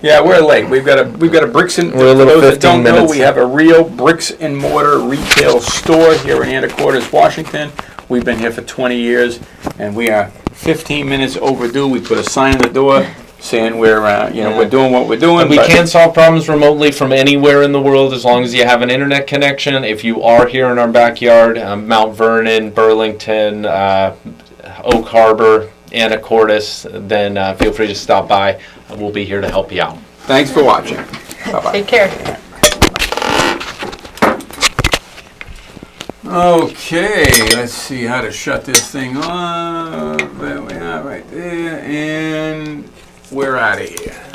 C: Yeah, we're late. We've got a bricks and
A: We're a little
C: for those that
A: 15
C: don't know,
A: minutes.
C: we have a real bricks and mortar retail store here in Anacortes, Washington. We've been here for 20 years, and we are 15 minutes overdue. We put a sign on the door saying we're doing what we're doing.
A: We can solve problems remotely from anywhere in the world as long as you have an internet connection. If you are here in our backyard, Mount Vernon, Burlington, Oak Harbor, Anacortes, then feel free to stop by. We'll be here to help you out.
C: Thanks for watching. Bye-bye.
B: Take care.
C: Okay, let's see how to shut this thing off. There we are, right there, and we're out of here.